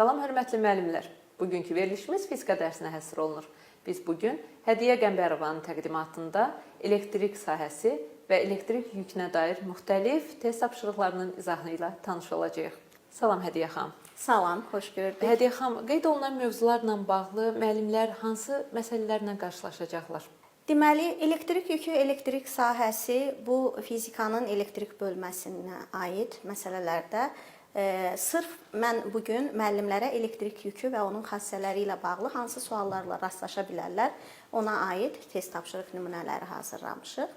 Salam hörmətli müəllimlər. Bugünkü verilişimiz fizika dərsinə həsr olunur. Biz bugün Hədiyyə Qəmbərovanın təqdimatında elektrik sahəsi və elektrik yükünə dair müxtəlif test tapşırıqlarının izahı ilə tanış olacağıq. Salam Hədiyyə xanım. Salam, xoş gördük. Hədiyyə xanım, qeyd olunan mövzularla bağlı müəllimlər hansı məsələlərlə qarşılaşacaqlar? Deməli, elektrik yükü, elektrik sahəsi bu fizikanın elektrik bölməsinə aid məsələlərdə sırf mən bugün müəllimlərə elektrik yükü və onun xassələri ilə bağlı hansı suallarla rastlaşa bilərlər, ona aid test tapşırıq nümunələri hazırlamışıq.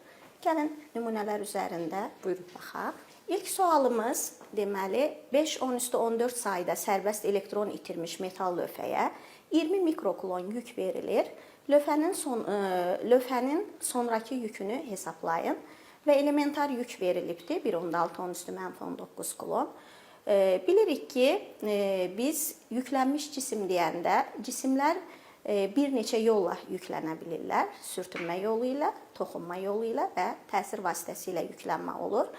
Gəlin nümunələr üzərində baxaq. İlk sualımız, deməli, 5-10^14 sayda sərbəst elektron itirmiş metal lövhəyə 20 mikrokulon yük verilir. Lövhənin sonrakı yükünü hesablayın və elementar yük verilibdir 1/6-10^-19 kulon. Bilirik ki, biz yüklənmiş cisim deyəndə cisimlər bir neçə yolla yüklənə bilirlər. Sürtünmə yolu ilə, toxunma yolu ilə və təsir vasitəsilə yüklənmə olur.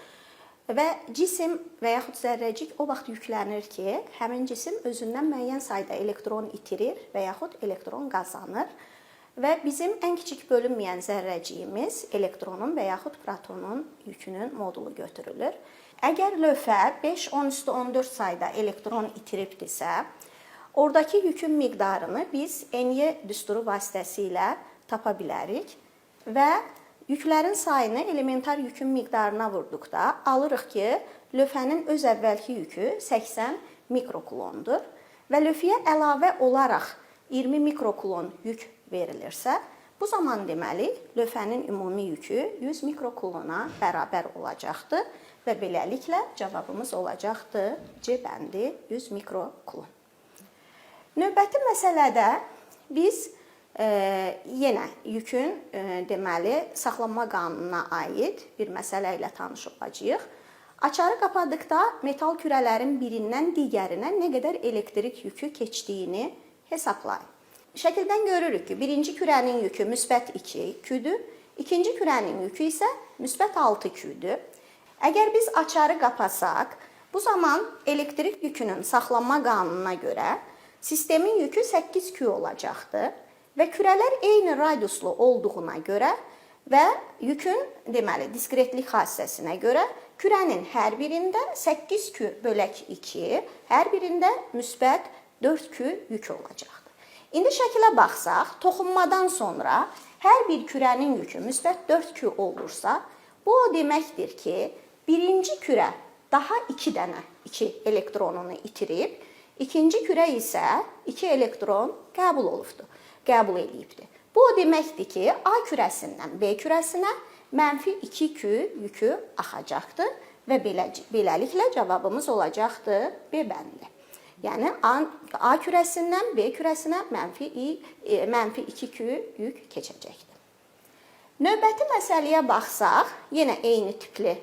Və cisim və yaxud zərrəcik o vaxt yüklənir ki, həmin cisim özündən müəyyən sayda elektron itirir və yaxud elektron qazanır. Və bizim ən kiçik bölünməyən zərrəciyimiz elektronun və yaxud protonun yükünün modulu götürülür. Əgər lövhə 5-10^14 sayda elektron itiribdirsə, oradakı yükün miqdarını biz ENY düsturu vasitəsilə tapa bilərik və yüklərin sayını elementar yükün miqdarına vurduqda alırıq ki, lövhənin öz əvvəlki yükü 80 mikrokulondur və lövhəyə əlavə olaraq 20 mikrokulon yük verilirsə, bu zaman deməli lövhənin ümumi yükü 100 mikrokulona bərabər olacaqdır və beləliklə cavabımız olacaqdır C bəndi 100 mikrokulon. Növbəti məsələdə biz yenə yükün deməli saxlanma qanununa aid bir məsələ ilə tanış olacağıq. Açarı qapadıqda metal kürələrin birindən digərinə nə qədər elektrik yükü keçdiyini hesablayın. Şəkildən görürük ki, birinci kürənin yükü müsbət 2 küdür, ikinci kürənin yükü isə müsbət 6 küdür. Əgər biz açarı qapasaq, bu zaman elektrik yükünün saxlanma qanununa görə sistemin yükü 8 kü olacaqdır və kürələr eyni radiuslu olduğuna görə və yükün deməli diskretlik xassəsinə görə kürənin hər birində 8 kü bölək 2, hər birində müsbət 4 kü yük olacaqdır. İndi şəkilə baxsaq, toxunmadan sonra hər bir kürənin yükü müsbət 4 kü olursa, bu o deməkdir ki, birinci kürə daha 2 dənə 2 elektronunu itirib, ikinci kürə isə 2 elektron qəbul edibdir. Bu o deməkdir ki, A kürəsindən B kürəsinə -2 kü yükü axacaqdır və beləliklə cavabımız olacaqdır B bəndi. Yəni A kürəsindən B kürəsinə -2 kü yük keçəcəkdir. Növbəti məsələyə baxsaq, yenə eyni tipli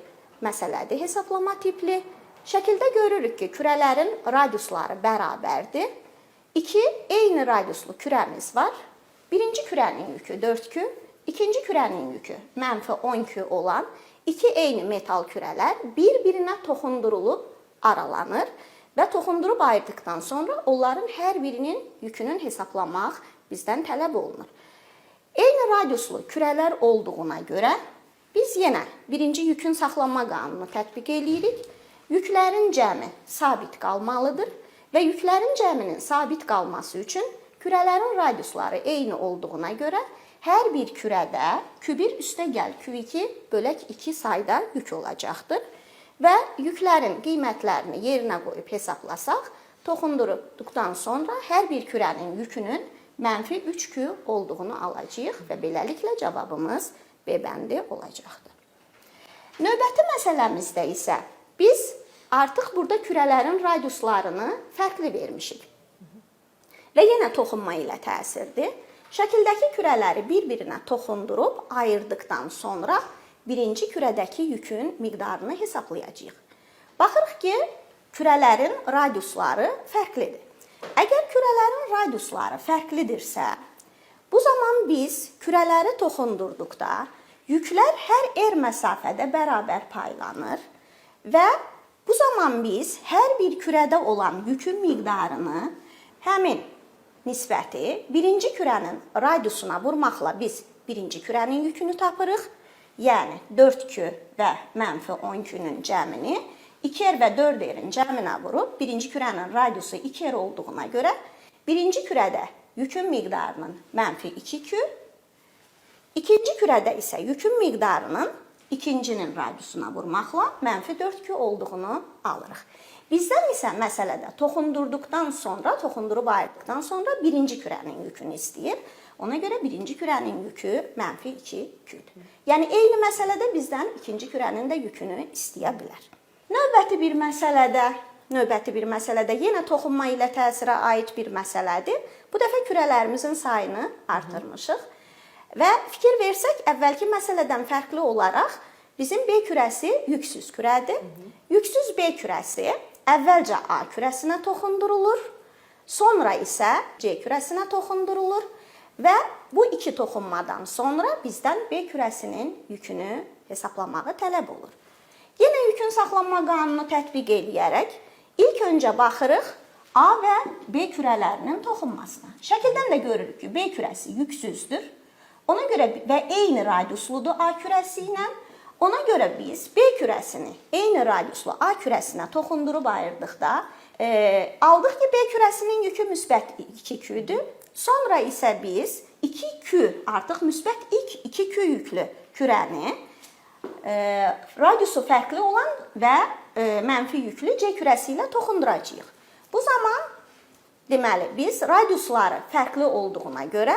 məsələdir, hesablama tipli. Şəkildə görürük ki, kürələrin radiusları bərabərdir. 2 eyni radiuslu kürəmiz var. Birinci kürənin yükü 4 kü, ikinci kürənin yükü -10 kü olan 2 eyni metal kürələr bir-birinə toxundurulub aralanır və toxundurub ayırdıqdan sonra onların hər birinin yükünün hesablamaq bizdən tələb olunur. Eyni radiuslu kürələr olduğuna görə biz yenə birinci yükün saxlanma qanununu tətbiq edirik. Yüklərin cəmi sabit qalmalıdır və yüklərin cəminin sabit qalması üçün kürələrin radiusları eyni olduğuna görə hər bir kürədə Q1 + Q2 bölək 2 sayda yük olacaqdır. Və yüklərin qiymətlərini yerinə qoyub hesablasaq, toxundurduqdan sonra hər bir kürənin yükünün -3 kü olduğunu alacağıq və beləliklə cavabımız B bəndi olacaqdır. Növbəti məsələmizdə isə biz artıq burada kürələrin radiuslarını fərqli vermişik. Və yenə toxunma ilə təsirdir. Şəkildəki kürələri bir-birinə toxundurub ayırdıqdan sonra birinci kürədəki yükün miqdarını hesablayacağıq. Baxırıq ki, kürələrin radiusları fərqlidir. Əgər kürələrin radiusları fərqlidirsə, bu zaman biz kürələri toxundurduqda yüklər hər r məsafədə bərabər paylanır və Bu zaman biz hər bir kürədə olan yükün miqdarını həmin nisbəti birinci kürənin radiusuna vurmaqla biz birinci kürənin yükünü tapırıq. Yəni 4Q və -10Q'nun cəmini 2R və 4R'in cəminə vurub birinci kürənin radiusu 2R olduğuna görə birinci kürədə yükün miqdarının -2Q, ikinci kürədə isə yükün miqdarının ikincinin radiusuna vurmaqla -4Q olduğunu alırıq. Bizdən isə məsələdə toxundurduqdan sonra, toxundurub ayırdıqdan sonra birinci kürənin yükünü istəyir. Ona görə birinci kürənin yükü -2Q'dur. Yəni eyni məsələdə bizdən ikinci kürənin də yükünü istəyə bilər. Növbəti bir məsələdə yenə toxunma ilə təsirə aid bir məsələdir. Bu dəfə kürələrimizin sayını artırmışıq. Və fikir versək, əvvəlki məsələdən fərqli olaraq bizim B kürəsi yüksüz kürədir. Yüksüz B kürəsi əvvəlcə A kürəsinə toxundurulur, sonra isə C kürəsinə toxundurulur və bu iki toxunmadan sonra bizdən B kürəsinin yükünü hesablamağı tələb olur. Yenə yükün saxlanma qanunu tətbiq edərək ilk öncə baxırıq A və B kürələrinin toxunmasına. Şəkildən də görürük ki, B kürəsi yüksüzdür. Ona görə və eyni radiusludur A kürəsi ilə. Ona görə biz B kürəsini eyni radiuslu A kürəsinə toxundurub ayırdıqda aldıq ki, B kürəsinin yükü müsbət 2Q'dür. Sonra isə biz 2Q, artıq müsbət 2Q yüklü kürəni radiusu fərqli olan və mənfi yüklü C kürəsi ilə toxunduracağıq. Bu zaman deməli biz radiusları fərqli olduğuna görə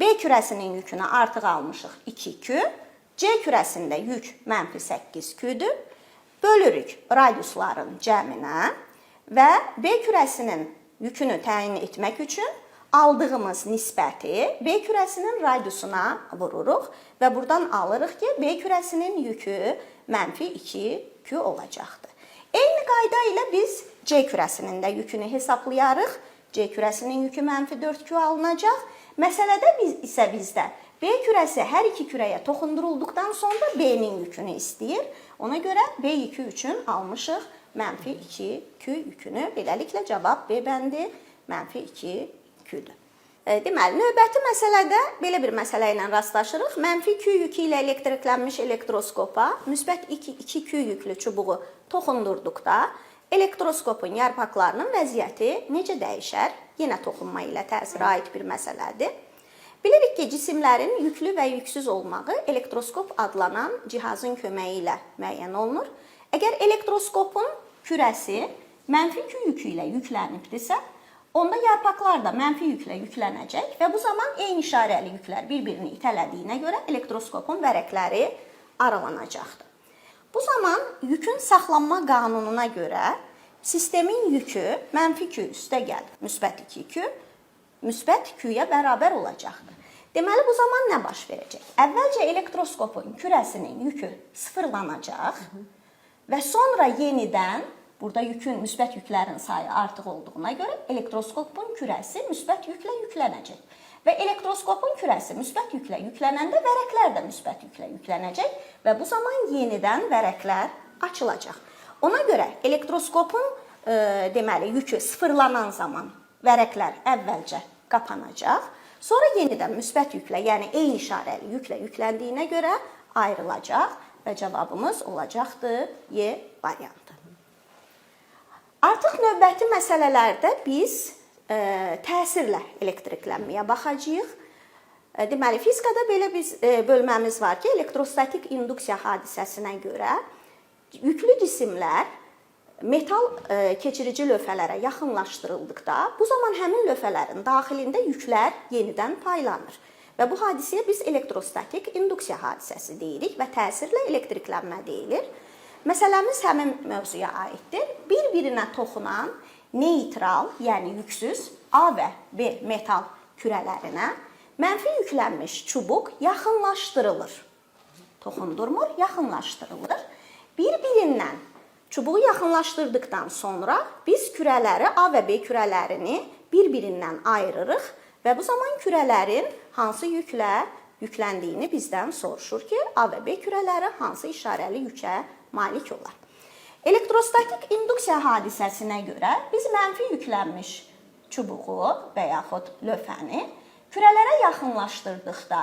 B kürəsinin yükünü artıq almışıq 2Q, C kürəsində yük -8Q'dür. Bölürük radiusların cəminə və B kürəsinin yükünü təyin etmək üçün aldığımız nisbəti B kürəsinin radiusuna vururuq və buradan alırıq ki, B kürəsinin yükü -2Q olacaqdır. Eyni qayda ilə biz C kürəsinin də yükünü hesablayarıq. C kürəsinin yükü -4Q alınacaq. Məsələdə isə bizdə B kürəsi hər iki kürəyə toxundurulduqdan sonra B-nin yükünü istəyir. Ona görə B2 üçün almışıq -2Q yükünü. Beləliklə cavab B bəndi -2Q'dur. Deməli, növbəti məsələdə belə bir məsələ ilə rastlaşırıq. -Q yükü ilə elektriklənmiş elektroskopa müsbət 2Q yüklü çubuğu toxundurduqda elektroskopun yarpaqlarının vəziyyəti necə dəyişər? Yenə toxunma ilə təsirə aid bir məsələdir. Bilirik ki, cisimlərin yüklü və yüksüz olmağı elektroskop adlanan cihazın köməyi ilə müəyyən olunur. Əgər elektroskopun kürəsi -Q yükü ilə yüklənibdirsə, onda yarpaqlar da mənfi yüklə yüklənəcək və bu zaman eyni işarəli yüklər bir-birini itələdiyinə görə elektroskopun vərəqləri aralanacaqdır. Bu zaman yükün saxlanma qanununa görə sistemin yükü -Q üstə gəl müsbət 2Q müsbət Q-yə bərabər olacaqdır. Deməli, bu zaman nə baş verəcək? Əvvəlcə elektroskopun kürəsinin yükü sıfırlanacaq və sonra yenidən, burada yükün, müsbət yüklərin sayı artıq olduğuna görə elektroskopun kürəsi müsbət yüklə yüklənəcək. Və elektroskopun kürəsi müsbət yüklə yüklənəndə vərəqlər də müsbət yüklə yüklənəcək və bu zaman yenidən vərəqlər açılacaq. Ona görə elektroskopun deməli, yükü sıfırlanan zaman vərəqlər əvvəlcə qapanacaq, sonra yenidən müsbət yüklə, yəni eyni işarəli yüklə yükləndiyinə görə ayrılacaq və cavabımız olacaqdır Y variantı. Artıq növbəti məsələlərdə biz təsirlə elektriklənməyə baxacağıq. Deməli, fizikada belə bir bölməmiz var ki, elektrostatik induksiya hadisəsinə görə yüklü cisimlər metal keçirici lövhələrə yaxınlaşdırıldıqda, bu zaman həmin lövhələrin daxilində yüklər yenidən paylanır. Və bu hadisəyə biz elektrostatik induksiya hadisəsi deyirik və təsirlə elektriklənmə deyilir. Məsələmiz həmin mövzuya aiddir. Bir-birinə toxunan neytral, yəni yüksüz A və B metal kürələrinə mənfi yüklənmiş çubuq yaxınlaşdırılır. Toxundurmur, yaxınlaşdırılır. Bir-birindən çubuğu yaxınlaşdırdıqdan sonra biz kürələri, A və B kürələrini bir-birindən ayırırıq və bu zaman kürələrin hansı yüklə yükləndiyini bizdən soruşur ki, A və B kürələri hansı işarəli yükə malik olar. Elektrostatik induksiya hadisəsinə görə biz mənfi yüklənmiş çubuğu və yaxud lövhəni kürələrə yaxınlaşdırdıqda,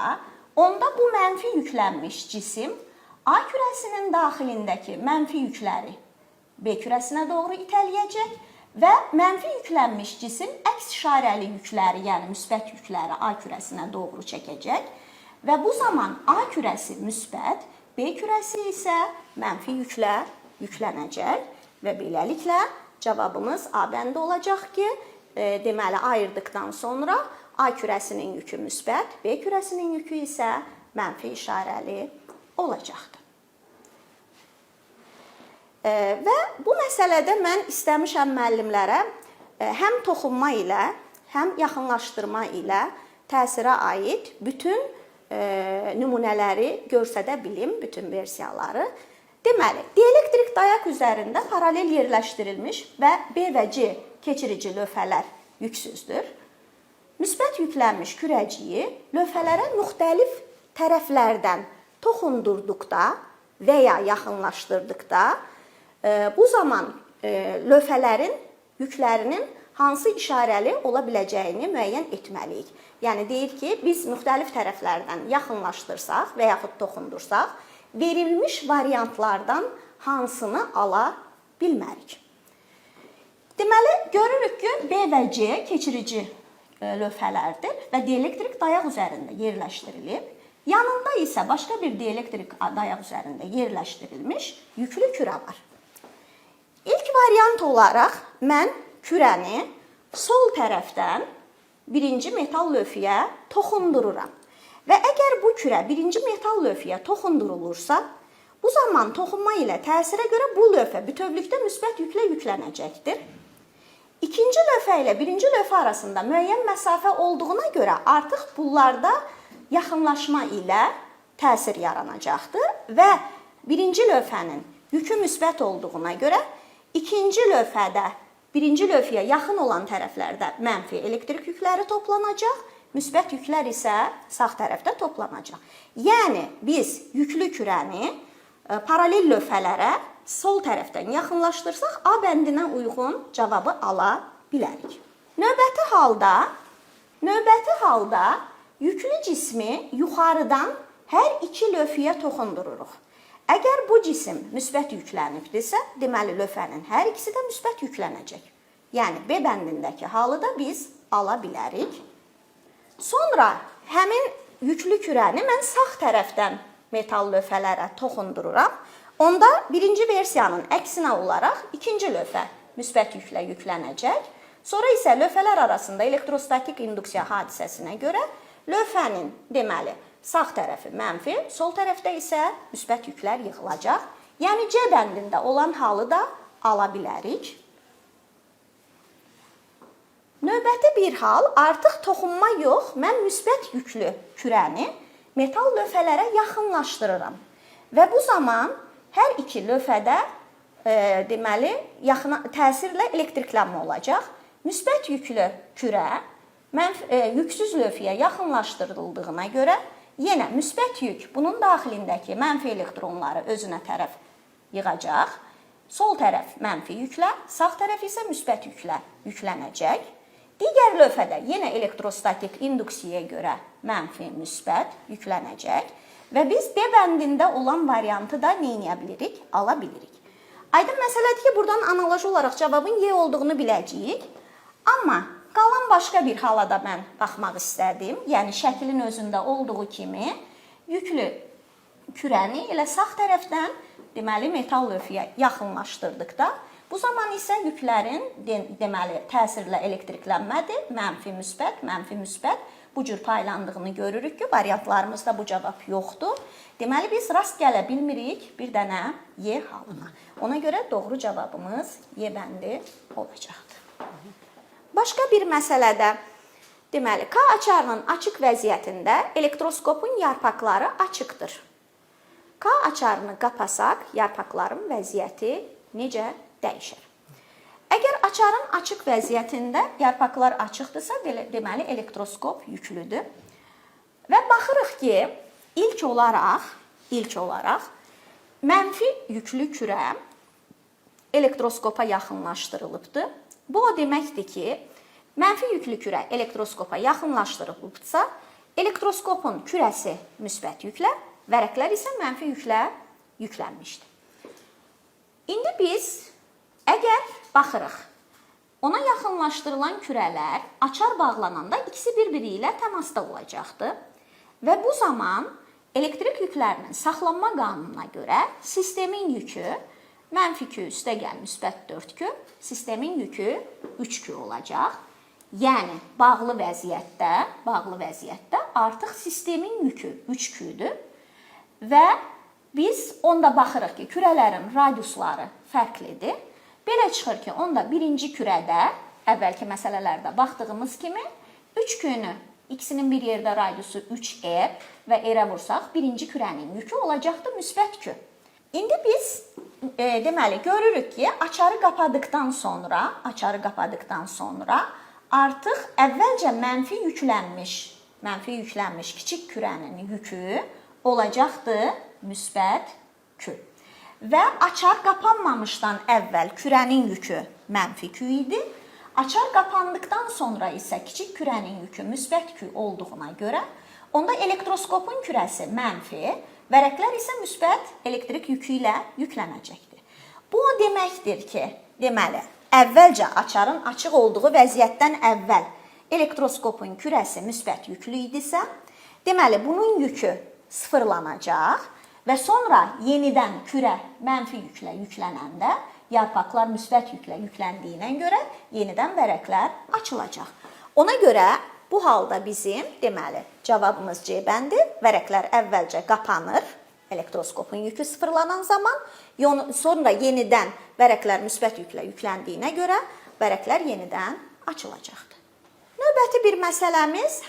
onda bu mənfi yüklənmiş cisim A kürəsinin daxilindəki mənfi yükləri B kürəsinə doğru itələyəcək və mənfi yüklənmiş cisim əks işarəli yükləri, yəni müsbət yükləri A kürəsinə doğru çəkəcək və bu zaman A kürəsi müsbət, B kürəsi isə mənfi yüklə yüklənəcək və beləliklə cavabımız A bəndi olacaq ki, deməli ayırdıqdan sonra A kürəsinin yükü müsbət, B kürəsinin yükü isə mənfi işarəli olacaqdır. Və bu məsələdə mən istəmişəm müəllimlərə həm toxunma ilə, həm yaxınlaşdırma ilə təsirə aid bütün nümunələri göstərə bilim, bütün versiyaları. Deməli, dielektrik dayaq üzərində paralel yerləşdirilmiş və B və C keçirici lövhələr yüksüzdür. Müsbət yüklənmiş kürəciyi lövhələrə müxtəlif tərəflərdən toxundurduqda və ya yaxınlaşdırdıqda bu zaman lövhələrin yüklərinin hansı işarəli ola biləcəyini müəyyən etməliyik. Yəni deyir ki, biz müxtəlif tərəflərdən yaxınlaşdırsaq və yaxud toxundursaq, verilmiş variantlardan hansını ala bilmərik. Deməli, görürük ki, B və C keçirici lövhələrdir və dielektrik dayaq üzərində yerləşdirilib. Yanında isə başqa bir dielektrik dayaq üzərində yerləşdirilmiş yüklü kürə var. İlk variant olaraq mən kürəni sol tərəfdən birinci metal lövhəyə toxundururam. Və əgər bu kürə birinci metal lövhəyə toxundurulursa, bu zaman toxunma ilə təsirə görə bu lövhə bütövlükdə müsbət yüklə yüklənəcəkdir. İkinci lövhə ilə birinci lövhə arasında müəyyən məsafə olduğuna görə artıq bunlarda yaxınlaşma ilə təsir yaranacaqdır və birinci lövhənin yükü müsbət olduğuna görə ikinci lövhədə birinci lövhəyə yaxın olan tərəflərdə mənfi elektrik yükləri toplanacaq, müsbət yüklər isə sağ tərəfdə toplanacaq. Yəni biz yüklü kürəni paralel lövhələrə sol tərəfdən yaxınlaşdırsaq A bəndinə uyğun cavabı ala bilərik. Növbəti halda yüklü cismi yuxarıdan hər iki lövhəyə toxundururuq. Əgər bu cisim müsbət yüklənibdirsə, deməli lövhənin hər ikisi də müsbət yüklənəcək. Yəni B bəndindəki halı da biz ala bilərik. Sonra həmin yüklü kürəni mən sağ tərəfdən metal lövhələrə toxundururam. Onda birinci versiyanın əksinə olaraq ikinci lövhə müsbət yüklə yüklənəcək. Sonra isə lövhələr arasında elektrostatik induksiya hadisəsinə görə lövhənin deməli sağ tərəfi mənfi, sol tərəfdə isə müsbət yüklər yığılacaq. Yəni C bəndində olan halı da ala bilərik. Növbəti bir hal artıq toxunma yox, mən müsbət yüklü kürəni metal lövhələrə yaxınlaşdırıram. Və bu zaman hər iki lövhədə deməli təsirlə elektriklənmə olacaq. Müsbət yüklü kürə yüksüz lövhəyə yaxınlaşdırıldığına görə yenə müsbət yük bunun daxilindəki mənfi elektronları özünə tərəf yığacaq. Sol tərəf mənfi yüklə, sağ tərəf isə müsbət yüklə yüklənəcək. Digər lövhədə yenə elektrostatik induksiyaya görə mənfi müsbət yüklənəcək və biz D bəndində olan variantı da nə edə bilirik? Ala bilirik. Aydın məsələdir ki, buradan analoji olaraq cavabın Y olduğunu biləcəyik. Amma qalan başqa bir hala da mən baxmaq istədim. Yəni şəklin özündə olduğu kimi yüklü kürəni elə sağ tərəfdən deməli metal lövhəyə yaxınlaşdırdıqda bu zaman isə yüklərin deməli təsirlə elektriklənmədir. Mənfi müsbət bu cür paylandığını görürük ki, variantlarımızda bu cavab yoxdur. Deməli biz rast gələ bilmirik bir dənə Y halına. Ona görə doğru cavabımız Y bəndi olacaqdır. Başqa bir məsələdə, deməli, K açarının açıq vəziyyətində elektroskopun yarpaqları açıqdır. K açarını qapasaq, yarpaqların vəziyyəti necə dəyişir? Əgər açarın açıq vəziyyətində yarpaqlar açıqdırsa, deməli, elektroskop yüklüdür. Və baxırıq ki, ilk olaraq mənfi yüklü kürə elektroskopa yaxınlaşdırılıbdır. Bu o deməkdir ki, mənfi yüklü kürə elektroskopa yaxınlaşdırılıbsa, elektroskopun kürəsi müsbət yüklə, vərəqlər isə mənfi yüklə yüklənmişdir. İndi biz əgər baxırıq, ona yaxınlaşdırılan kürələr açar bağlananda ikisi bir-biri ilə təmasda olacaqdır və bu zaman elektrik yüklərinin saxlanma qanununa görə sistemin yükü -2 üstəgəl -4 sistemin yükü 3Q olacaq. Yəni bağlı vəziyyətdə artıq sistemin yükü 3Q-dür və biz onda baxırıq ki, kürələrin radiusları fərqlidir. Belə çıxır ki, onda birinci kürədə əvvəlki məsələlərdə baxdığımız kimi 3Q-nü ikisinin bir yerdə radiusu 3R və R-ə vursaq, birinci kürənin yükü olacaqdır müsbət Q. İndi biz deməli görürük ki, açarı qapadıqdan sonra artıq əvvəlcə mənfi yüklənmiş kiçik kürənin yükü olacaqdır müsbət Q. Və açar qapanmamışdan əvvəl kürənin yükü -Q idi. Açar qapandıqdan sonra isə kiçik kürənin yükü müsbət Q olduğuna görə onda elektroskopun kürəsi mənfi, vərəqlər isə müsbət elektrik yükü ilə yüklənəcəkdir. Bu o deməkdir ki, deməli, əvvəlcə açarın açıq olduğu vəziyyətdən əvvəl elektroskopun kürəsi müsbət yüklü idisə, deməli, bunun yükü sıfırlanacaq və sonra yenidən kürə mənfi yüklə yüklənəndə yarpaqlar müsbət yüklə yükləndiyinə görə yenidən vərəqlər açılacaq. Ona görə bu halda bizim deməli cavabımız C bəndi. Vərəqlər əvvəlcə qapanır, elektroskopun yükü sıfırlanan zaman, sonra yenidən vərəqlər müsbət yüklə yükləndiyinə görə vərəqlər yenidən açılacaqdır. Növbəti bir məsələmiz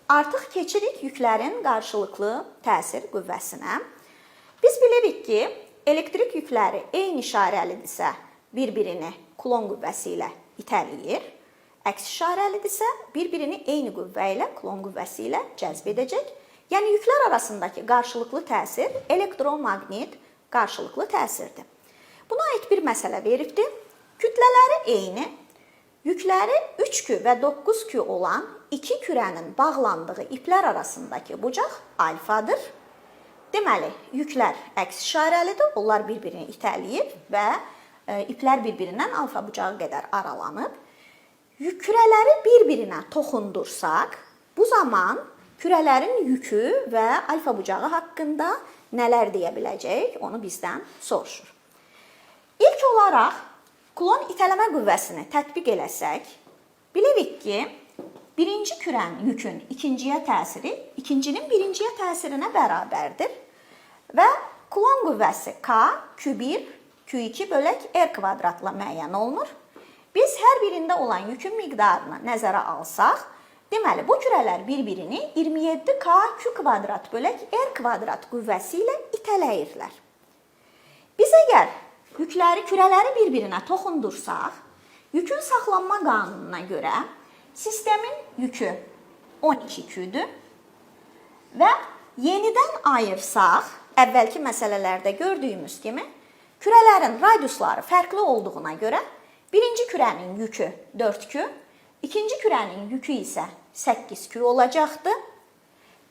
artıq keçirik yüklərin qarşılıqlı təsir qüvvəsinə. Biz bilirik ki, elektrik yükləri eyni işarəlidirsə bir-birini Kulon qüvvəsi ilə itələyir. Əks işarəlidirsə bir-birini eyni qüvvə ilə Kulon qüvvəsi ilə cəzb edəcək. Yəni yüklər arasındakı qarşılıqlı təsir elektromaqnit qarşılıqlı təsirdir. Buna aid bir məsələ veribdir. Kütlələri eyni, yükləri 3Q və 9Q olan iki kürənin bağlandığı iplər arasındakı bucaq alfadır. Deməli, yüklər əks işarəlidir, onlar bir-birini itələyir və iplər bir-birindən alfa bucağı qədər aralanıb. Kürələri bir-birinə toxundursaq, bu zaman kürələrin yükü və alfa bucağı haqqında nələr deyə biləcək, onu bizdən soruşur. İlk olaraq, Kulon itələmə qüvvəsini tətbiq eləsək, bilirik ki, birinci kürənin yükün ikinciyə təsiri, ikincinin birinciyə təsirinə bərabərdir və Kulon qüvvəsi K, Q1, Q2 bölək R kvadratla müəyyən olunur. Biz hər birində olan yükün miqdarını nəzərə alsaq, deməli, bu kürələr bir-birini 27K Q kvadrat bölək R kvadrat qüvvəsi ilə itələyirlər. Biz əgər kürələri bir-birinə toxundursaq, yükün saxlanma qanununa görə sistemin yükü 12Q-dür və yenidən ayırsaq, əvvəlki məsələlərdə gördüyümüz kimi, kürələrin radiusları fərqli olduğuna görə birinci kürənin yükü 4Q, ikinci kürənin yükü isə 8Q olacaqdır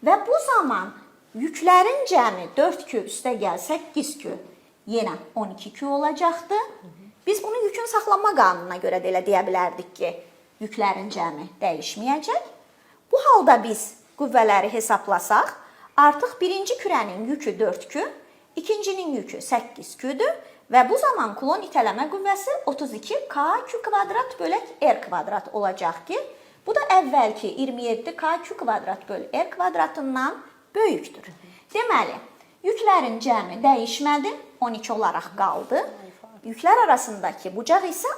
və bu zaman yüklərin cəmi 4Q üstəgəl 8Q yenə 12Q olacaqdır. Biz bunu yükün saxlanma qanununa görə də elə deyə bilərdik ki, yüklərin cəmi dəyişməyəcək. Bu halda biz qüvvələri hesablasaq, artıq birinci kürənin yükü 4Q, ikincinin yükü 8Q-dür və bu zaman Kulon itələmə qüvvəsi 32K Q kvadrat bölək R kvadrat olacaq ki, bu da əvvəlki 27K Q kvadrat bölək R kvadratından böyükdür. Deməli, yüklərin cəmi dəyişmədi, 12 olaraq qaldı. Yüklər arasındakı bucaq isə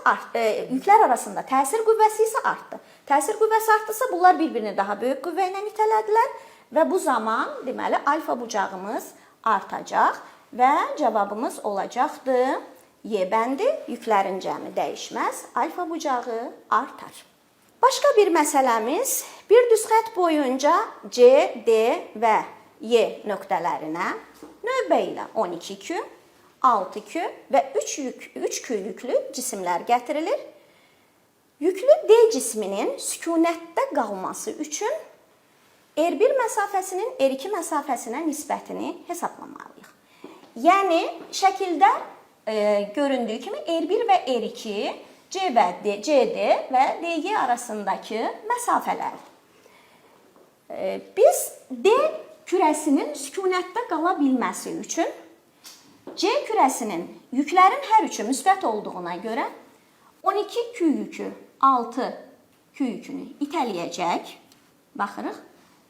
yüklər arasında təsir qüvvəsi isə artdı. Təsir qüvvəsi artdısa, bunlar bir-birini daha böyük qüvvə ilə itələdilər və bu zaman, deməli, alfa bucağımız artacaq və cavabımız olacaqdır Y bəndi, yüklərin cəmi dəyişməz, alfa bucağı artar. Başqa bir məsələmiz, bir düz xətt boyunca C, D və Y nöqtələrinə növbə ilə 12Q, 6Q və 3Q yüklü cisimlər gətirilir. Yüklü D cisminin sükunətdə qalması üçün R1 məsafəsinin R2 məsafəsinə nisbətini hesablamalıyıq. Yəni, şəkildə göründüyü kimi R1 və R2 C və CD və DG arasındakı məsafələrdir. Biz D kürəsinin sükunətdə qala bilməsi üçün C kürəsinin yüklərin hər üçü müsbət olduğuna görə 12Q yükü 6Q yükünü itələyəcək. Baxırıq.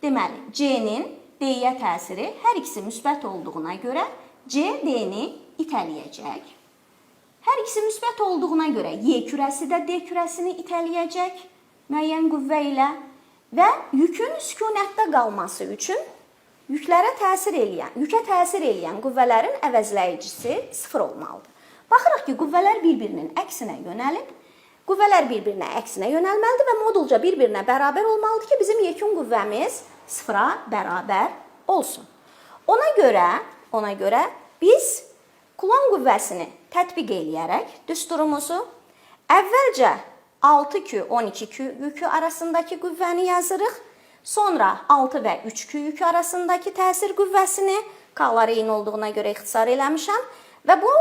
Deməli, C-nin D-yə təsiri hər ikisi müsbət olduğuna görə C D-ni itələyəcək. Hər ikisi müsbət olduğuna görə Y kürəsi də D kürəsini itələyəcək müəyyən qüvvə ilə və yükün sükunətdə qalması üçün yükə təsir eləyən qüvvələrin əvəzləyicisi 0 olmalıdır. Baxırıq ki, qüvvələr bir-birinin əksinə yönəlib, qüvvələr bir-birinə əksinə yönəlməlidir və modulca bir-birinə bərabər olmalıdır ki, bizim yekun qüvvəmiz 0-a bərabər olsun. Ona görə biz Kulon qüvvəsini tətbiq eləyərək düsturumuzu əvvəlcə 6Q, 12Q yükü arasındakı qüvvəni yazırıq. Sonra 6 və 3Q yükü arasındakı təsir qüvvəsini K-lar eyni olduğuna görə ixtisar eləmişəm və bu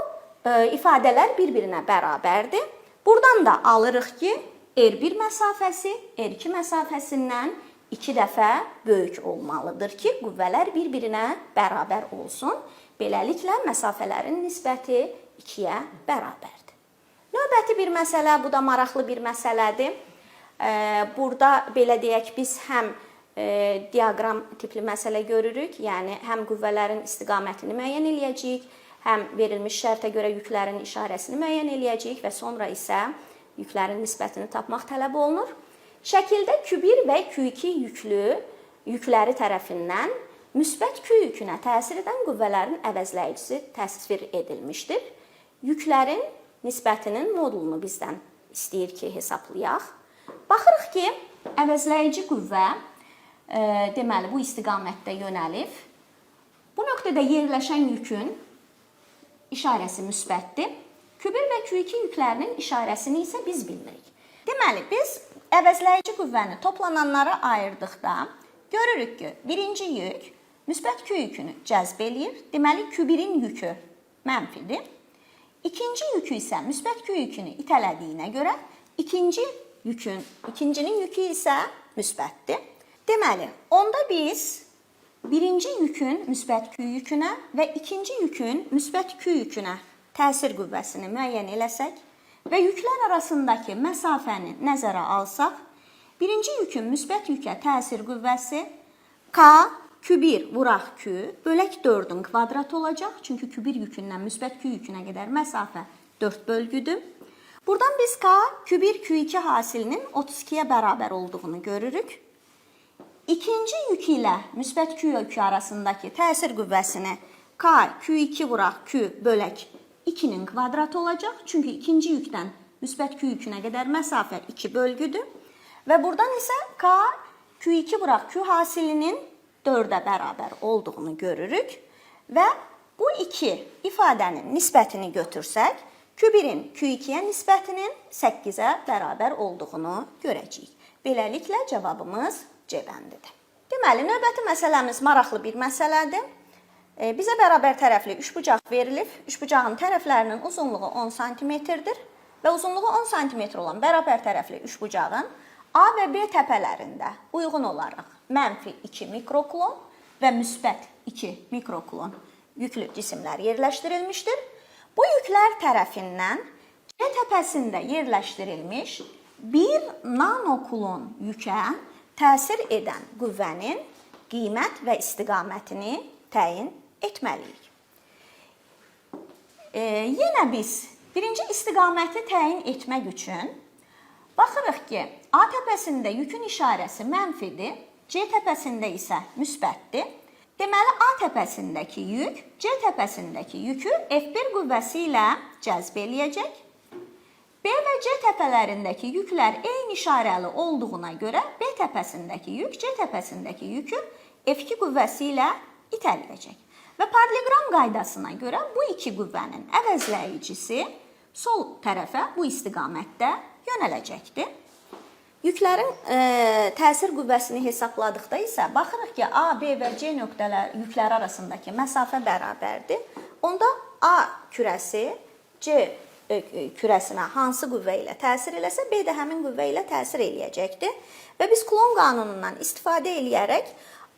ifadələr bir-birinə bərabərdir. Buradan da alırıq ki, R1 məsafəsi R2 məsafəsindən 2 dəfə böyük olmalıdır ki, qüvvələr bir-birinə bərabər olsun. Beləliklə, məsafələrin nisbəti 2-yə bərabərdir. Növbəti bir məsələ, bu da maraqlı bir məsələdir. Burada belə deyək, biz həm diaqram tipli məsələ görürük, yəni həm qüvvələrin istiqamətini müəyyən eləyəcəyik, həm verilmiş şərtə görə yüklərin işarəsini müəyyən eləyəcəyik və sonra isə yüklərin nisbətini tapmaq tələb olunur. Şəkildə Q1 və Q2 yükləri tərəfindən müsbət Q yükünə təsir edən qüvvələrin əvəzləyicisi təsvir edilmişdir. Yüklərin nisbətinin modulunu bizdən istəyir ki, hesablayaq. Baxırıq ki, əvəzləyici qüvvə deməli bu istiqamətdə yönəlib. Bu nöqtədə yerləşən yükün işarəsi müsbətdir. Q1 və Q2 yüklərinin işarəsini isə biz bilmirik. Deməli, biz əvəzləyici qüvvəni toplananlara ayırdıqda görürük ki, birinci yük müsbət Q yükünü cəzb eləyir. Deməli, Q1-in yükü mənfidir. İkinci yükü isə müsbət Q yükünü itələdiyinə görə ikincinin yükü isə müsbətdir. Deməli, onda biz birinci yükün müsbət Q yükünə və ikinci yükün müsbət Q yükünə təsir qüvvəsini müəyyən eləsək və yüklər arasındakı məsafəni nəzərə alsaq, birinci yükün müsbət yükə təsir qüvvəsi K Q1 vuraq Q bölək 4-ün kvadratı olacaq. Çünki Q1 yükündən müsbət Q yükünə qədər məsafə 4 bölgüdür. Buradan biz K Q1 Q2 hasilinin 32-yə bərabər olduğunu görürük. İkinci yük ilə müsbət Q yükü arasındakı təsir qüvvəsini K Q2 vuraq Q bölək 2-nin kvadratı olacaq. Çünki ikinci yükdən müsbət Q yükünə qədər məsafə 2 bölgüdür. Və buradan isə K Q2 vuraq Q hasilinin 4-ə bərabər olduğunu görürük. Və bu iki ifadənin nisbətini götürsək, Q1-in Q2-yə nisbətinin 8-ə bərabər olduğunu görəcəyik. Beləliklə, cavabımız C bəndidir. Deməli, növbəti məsələmiz maraqlı bir məsələdir. Bizə bərabər tərəfli üçbucaq verilib. Üçbucağın tərəflərinin uzunluğu 10 cm-dir və uzunluğu 10 cm olan bərabər tərəfli üçbucağın A və B təpələrində uyğun olaraq -2 mikrokulon və müsbət 2 mikrokulon yüklü cisimlər yerləşdirilmişdir. Bu yüklər tərəfindən C təpəsində yerləşdirilmiş 1 nanokulon yükə təsir edən qüvvənin qiymət və istiqamətini təyin etməliyik. Yenə biz birinci istiqaməti təyin etmək üçün baxırıq ki, A təpəsində yükün işarəsi mənfidir, C təpəsində isə müsbətdir. Deməli, A təpəsindəki yük C təpəsindəki yükü F1 qüvvəsi ilə cəzb eləyəcək. B və C təpələrindəki yüklər eyni işarəli olduğuna görə B təpəsindəki yük C təpəsindəki yükü F2 qüvvəsi ilə itələyəcək. Və parallelogram qaydasına görə bu iki qüvvənin əvəzləyicisi sol tərəfə bu istiqamətdə yönələcəkdir. Yüklərin təsir qüvvəsini hesabladıqda isə baxırıq ki, A, B və C yükləri arasındakı məsafə bərabərdir. Onda A kürəsi C kürəsinə hansı qüvvə ilə təsir eləsə, B də həmin qüvvə ilə təsir eləyəcəkdir. Və biz Coulomb qanunundan istifadə eləyərək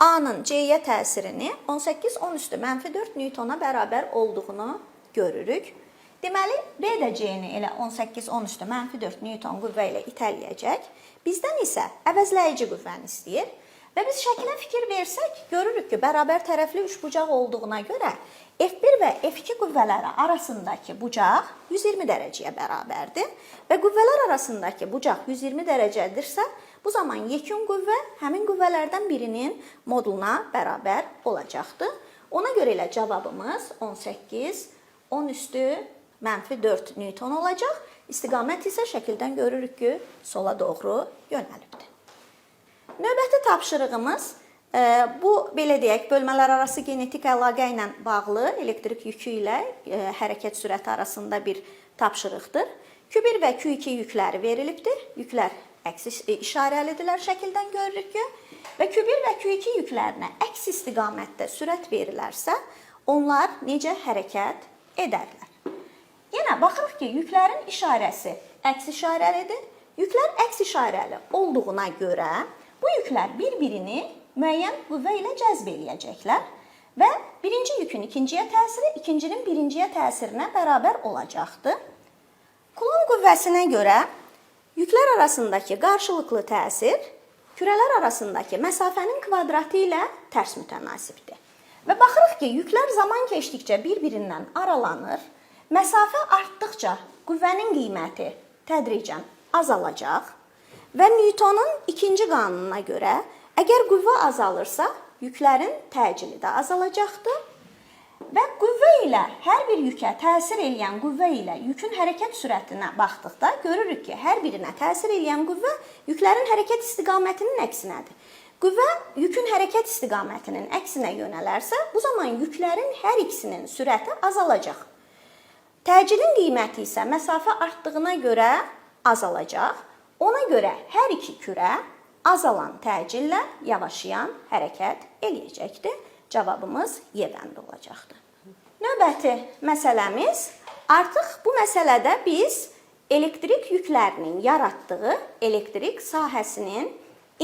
A-nın C-yə təsirini 18-10⁻⁴ Newtona bərabər olduğunu görürük. Deməli, B də C-ni elə 18-10⁻⁴ Newton qüvvə ilə itələyəcək. Bizdən isə əvəzləyici qüvvəni istəyir. Və biz şəkilə fikir versək, görürük ki, bərabər tərəfli üçbucaq olduğuna görə F1 və F2 qüvvələri arasındakı bucaq 120 dərəcəyə bərabərdir. Və qüvvələr arasındakı bucaq 120 dərəcədirsə, bu zaman yekun qüvvə həmin qüvvələrdən birinin moduluna bərabər olacaqdır. Ona görə elə cavabımız 18-10⁻⁴ Newton olacaq. İstiqamət isə şəkildən görürük ki, sola doğru yönəlibdir. Növbəti tapşırığımız bu, belə deyək, bölmələr arası genetik əlaqə ilə bağlı elektrik yükü ilə hərəkət sürəti arasında bir tapşırıqdır. Q1 və Q2 yükləri verilibdir. Yüklər əks işarəlidirlər şəkildən görürük ki. Və Q1 və Q2 yüklərinə əks istiqamətdə sürət verilərsə, onlar necə hərəkət edərlər? Yenə baxırıq ki, yüklərin işarəsi əks işarəlidir. Yüklər əks işarəli olduğuna görə bu yüklər bir-birini müəyyən qüvvə ilə cəzb eləyəcəklər və birinci yükün ikinciyə təsiri ikincinin birinciyə təsirinə bərabər olacaqdır. Coulomb qüvvəsinə görə yüklər arasındakı qarşılıqlı təsir kürələr arasındakı məsafənin kvadratı ilə tərs mütənasibdir. Və baxırıq ki, yüklər zaman keçdikcə bir-birindən aralanır. Məsafə artdıqca qüvvənin qiyməti tədricən azalacaq və Newtonun ikinci qanununa görə əgər qüvvə azalırsa, yüklərin təcili də azalacaqdır və qüvvə ilə hər bir yükə təsir eləyən qüvvə ilə yükün hərəkət sürətinə baxdıqda görürük ki, hər birinə təsir eləyən qüvvə yüklərin hərəkət istiqamətinin əksinədir. Qüvvə yükün hərəkət istiqamətinin əksinə yönələrsə, bu zaman yüklərin hər ikisinin sürəti azalacaq. Təcilin qiyməti isə məsafə artdığına görə azalacaq. Ona görə hər iki kürə azalan təcillə yavaşayan hərəkət eləyəcəkdir. Cavabımız Y bəndi olacaqdır. Növbəti məsələmiz, artıq bu məsələdə biz elektrik yüklərinin yaratdığı elektrik sahəsinin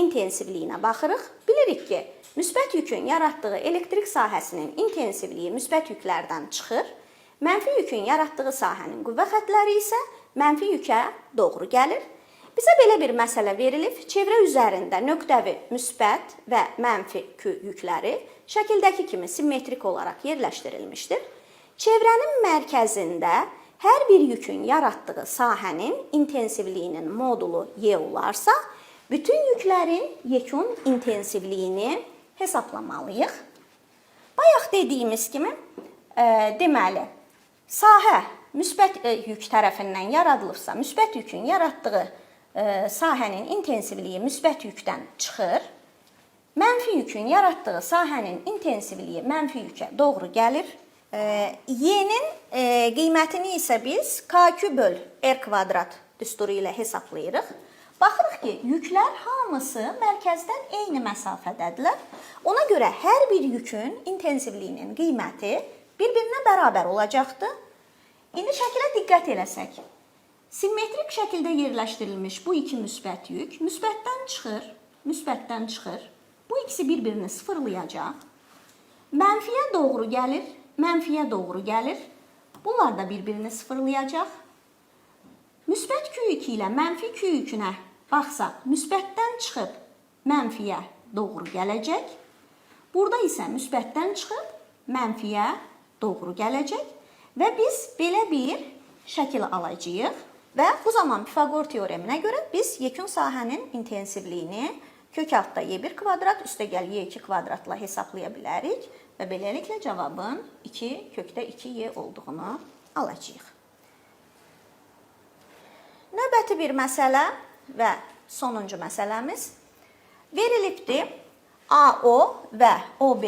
intensivliyinə baxırıq. Bilirik ki, müsbət yükün yaratdığı elektrik sahəsinin intensivliyi müsbət yüklərdən çıxır. Mənfi yükün yaratdığı sahənin qüvvə xətləri isə mənfi yükə doğru gəlir. Bizə belə bir məsələ verilib, çevrə üzərində nöqtəvi müsbət və mənfi yükləri şəkildəki kimi simmetrik olaraq yerləşdirilmişdir. Çevrənin mərkəzində hər bir yükün yaratdığı sahənin intensivliyinin modulu Y olarsa, bütün yüklərin yekun intensivliyini hesaplamalıyıq. Bayaq dediyimiz kimi, deməli, sahə müsbət yük tərəfindən yaradılıbsa, müsbət yükün yaratdığı sahənin intensivliyi müsbət yükdən çıxır. Mənfi yükün yaratdığı sahənin intensivliyi mənfi yükə doğru gəlir. Y-nin qiymətini isə biz K2/R² düsturu ilə hesablayırıq. Baxırıq ki, yüklər hamısı mərkəzdən eyni məsafədədirlər. Ona görə hər bir yükün intensivliyinin qiyməti bir-birinə bərabər olacaqdır. İndi şəkilə diqqət eləsək. Simmetrik şəkildə yerləşdirilmiş bu iki müsbət yük müsbətdən çıxır. Bu ikisi bir-birini sıfırlayacaq. Mənfiyə doğru gəlir, mənfiyə doğru gəlir. Bunlar da bir-birini sıfırlayacaq. Müsbət Q2 ilə mənfi Q2-nə baxsaq, müsbətdən çıxıb mənfiyə doğru gələcək. Burada isə müsbətdən çıxıb mənfiyə doğru gələcək. Və biz belə bir şəkil alacağıq. Və bu zaman Pifaqor teoreminə görə biz yekun sahənin intensivliyini kök altda Y1 kvadrat üstəgəl Y2 kvadratla hesablaya bilərik və beləliklə cavabın 2 kökdə 2Y olduğunu alacağıq. Növbəti bir məsələ və sonuncu məsələmiz verilibdir. AO və OB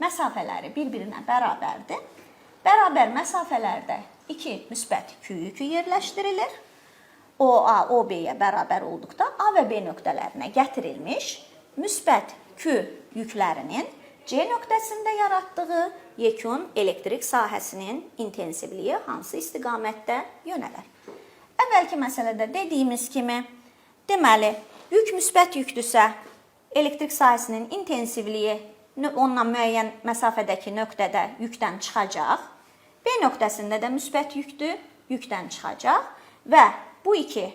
məsafələri bir-birinə bərabərdir. Bərabər məsafələrdə 2 müsbət Q yükü yerləşdirilir. OA OB-yə bərabər olduqda A və B nöqtələrinə gətirilmiş müsbət Q yüklərinin C nöqtəsində yaratdığı yekun elektrik sahəsinin intensivliyi hansı istiqamətdə yönələr? Əvvəlki məsələdə dediyimiz kimi, deməli, yük müsbət yükdürsə, elektrik sahəsinin intensivliyi ondan müəyyən məsafədəki nöqtədə yükdən çıxacaq. B nöqtəsində də müsbət yükdür, yükdən çıxacaq və bu iki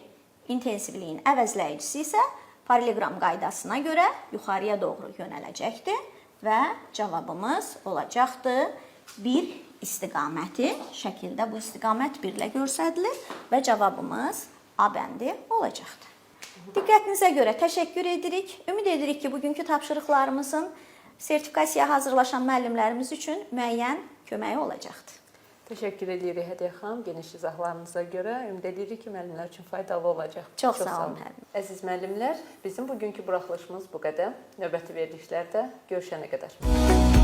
intensivliyin əvəzləyicisi isə paralleloqram qaydasına görə yuxarıya doğru yönələcəkdir və cavabımız olacaqdır 1 istiqaməti. Şəkildə bu istiqamət 1 ilə göstərilir və cavabımız A bəndi olacaqdır. Diqqətinizə görə təşəkkür edirik. Ümid edirik ki, bugünkü tapşırıqlarımızın sertifikasiyaya hazırlaşan müəllimlərimiz üçün müəyyən köməyi olacaqdır. Təşəkkür edirik Hədiyyə xanım geniş izahlarınıza görə. Ümid edirik ki, müəllimlər üçün faydalı olacaq. Çox sağ olun. Əziz müəllimlər, bizim bugünkü buraxılışımız bu qədər. Növbəti verilişlərdə görüşənə qədər.